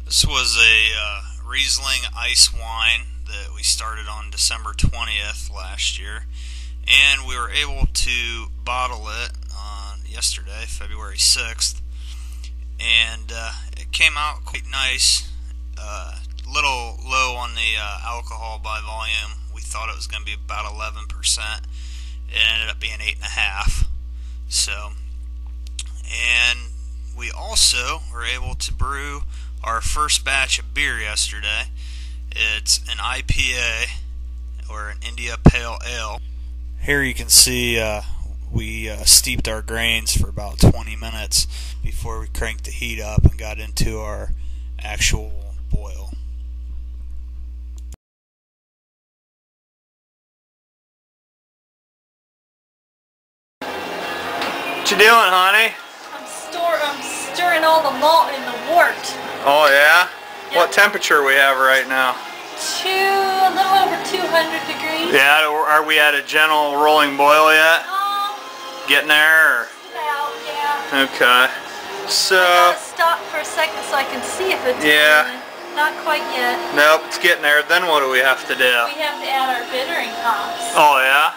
This was a Riesling Ice wine that we started on December 20th last year, and we were able to bottle it on yesterday, February 6th, and it came out quite nice. Little low on the alcohol by volume. We thought it was going to be about 11%. It ended up being 8.5%. So, and we also were able to brew our first batch of beer yesterday. It's an IPA, or an India Pale Ale. Here you can see we steeped our grains for about 20 minutes before we cranked the heat up and got into our actual boil. What you doing, honey? I'm stirring all the malt in the wort. Oh yeah? Yep. What temperature we have right now? A little over 200 degrees. Yeah, are we at a gentle rolling boil yet? Getting there? Or? About, yeah. Okay. So... I gotta stop for a second so I can see if it's yeah. Not quite yet. Nope, it's getting there. Then what do we have to do? We have to add our bittering hops. Oh yeah?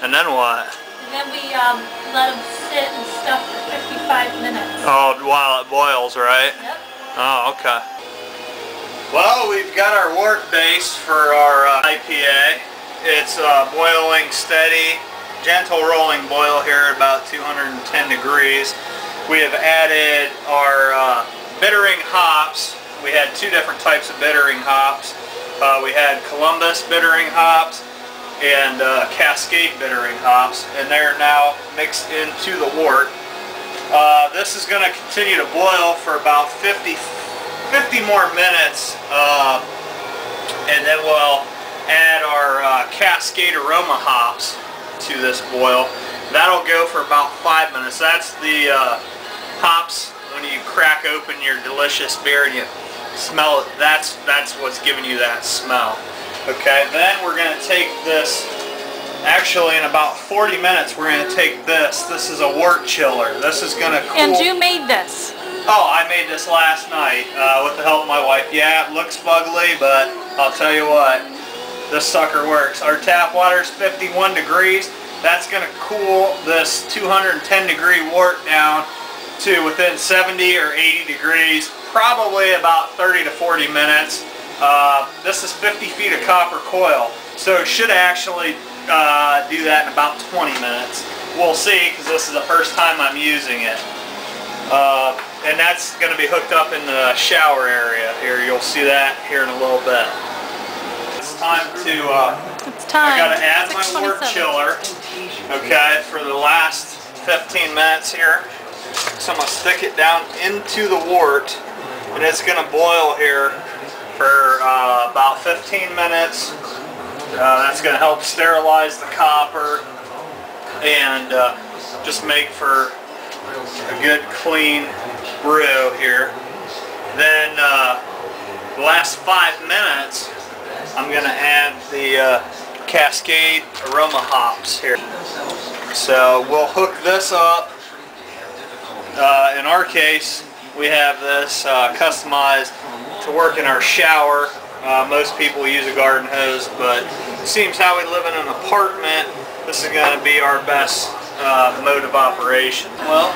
And then what? And then we let them sit and stuff for 55 minutes. Oh, while it boils, right? Yep. Oh, okay. Well, we've got our wort base for our IPA. It's boiling steady, gentle rolling boil here at about 210 degrees. We have added our bittering hops. We had two different types of bittering hops. We had Columbus bittering hops and Cascade bittering hops, and they're now mixed into the wort. This is going to continue to boil for about 50 more minutes, and then we'll add our Cascade aroma hops to this boil. That'll go for about 5 minutes. That's the hops when you crack open your delicious beer and you smell it. That's what's giving you that smell. Okay, then we're going to take this, actually in about 40 minutes we're going to take this. This is a wort chiller. This is going to cool. And you made this? Oh, I made this last night with the help of my wife. Yeah, it looks fugly, but I'll tell you what, this sucker works. Our tap water is 51 degrees. That's going to cool this 210 degree wort down to within 70 or 80 degrees, probably about 30 to 40 minutes. This is 50 feet of copper coil, so it should actually do that in about 20 minutes. We'll see, because this is the first time I'm using it. And that's going to be hooked up in the shower area here. You'll see that here in a little bit. It's time to, I got to add my wort chiller, okay, for the last 15 minutes here. So I'm going to stick it down into the wort, and it's going to boil here for about 15 minutes. That's going to help sterilize the copper and just make for a good clean brew here. Then the last 5 minutes I'm going to add the Cascade aroma hops here. So we'll hook this up. In our case, we have this customized to work in our shower. Most people use a garden hose, but it seems how we live in an apartment, this is going to be our best mode of operation. Well,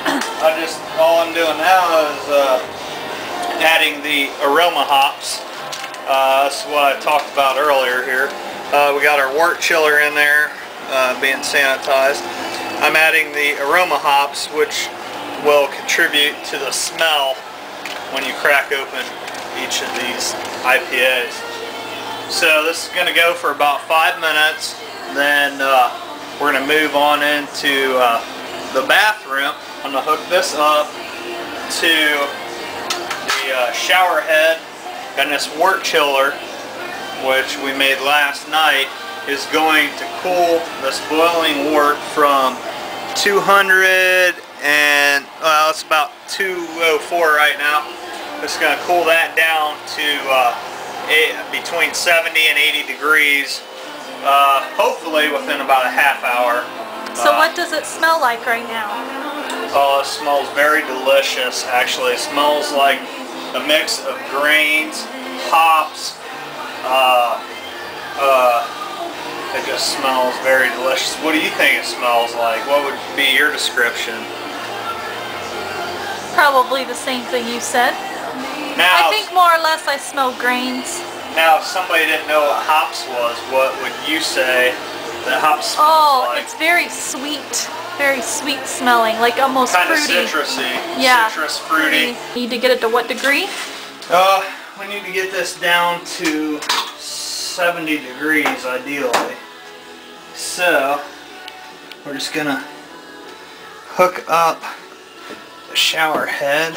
all I'm doing now is adding the aroma hops. That's what I talked about earlier here. We got our wort chiller in there being sanitized. I'm adding the aroma hops, which will contribute to the smell when you crack open each of these IPAs. So this is going to go for about 5 minutes. Then we're going to move on into the bathroom. I'm going to hook this up to the shower head, and this wort chiller, which we made last night, is going to cool this boiling wort from 200 and, well, it's about 204 right now. It's going to cool that down to between 70 and 80 degrees, hopefully within about a half hour. So what does it smell like right now? Oh, it smells very delicious, actually. It smells like the mix of grains, hops. It just smells very delicious. What do you think it smells like? What would be your description? Probably the same thing you said. Now, I think more or less I smell grains. now, if somebody didn't know what hops was, what would you say that hops smells like? It's very sweet smelling, like almost kind fruity. Kind of citrusy. Yeah. Citrus, fruity. Need to get it to what degree? We need to get this down to 70 degrees ideally. So, we're just gonna hook up the shower head,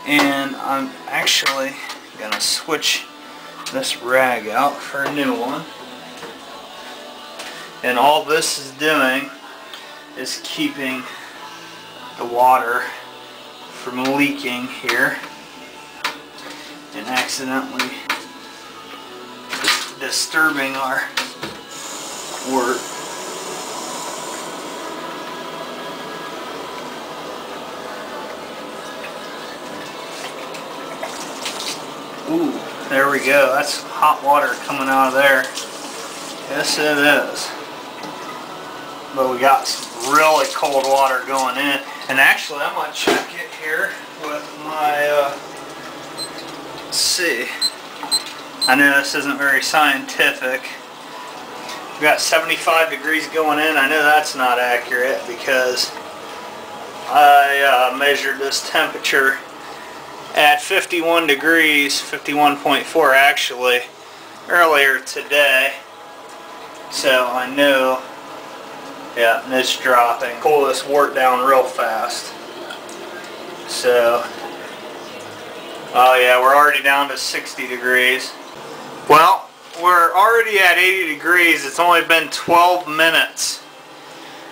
and I'm actually gonna switch this rag out for a new one. And all this is doing is keeping the water from leaking here and accidentally disturbing our work. Ooh, there we go. That's hot water coming out of there. Yes, it is. But we got some really cold water going in. And actually, I'm going to check it here with my, let's see. I know this isn't very scientific. We got 75 degrees going in. I know that's not accurate because I measured this temperature at 51 degrees, 51.4 actually, earlier today. So I know, yeah, it's dropping. Pull this wort down real fast. So, oh yeah, we're already down to 60 degrees. Well, we're already at 80 degrees. It's only been 12 minutes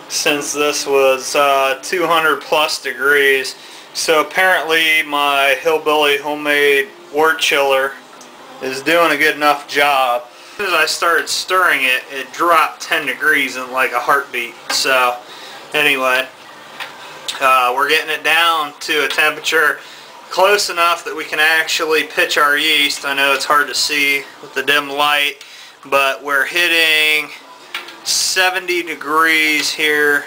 since this was 200 plus degrees. So apparently my Hillbilly homemade wort chiller is doing a good enough job. As soon as I started stirring it, it dropped 10 degrees in like a heartbeat. So anyway, we're getting it down to a temperature close enough that we can actually pitch our yeast. I know it's hard to see with the dim light, but we're hitting 70 degrees here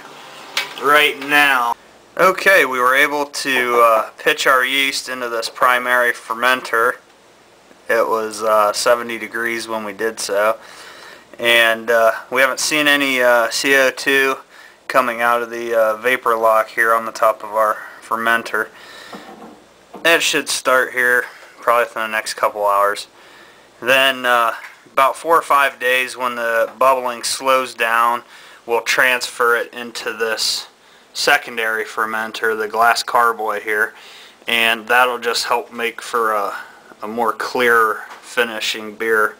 right now. Okay, we were able to pitch our yeast into this primary fermenter. It was 70 degrees when we did so, and we haven't seen any CO2 coming out of the vapor lock here on the top of our fermenter. It should start here probably within the next couple hours. Then about 4 or 5 days, when the bubbling slows down, we'll transfer it into this secondary fermenter, the glass carboy here, and that'll just help make for a more clear finishing beer.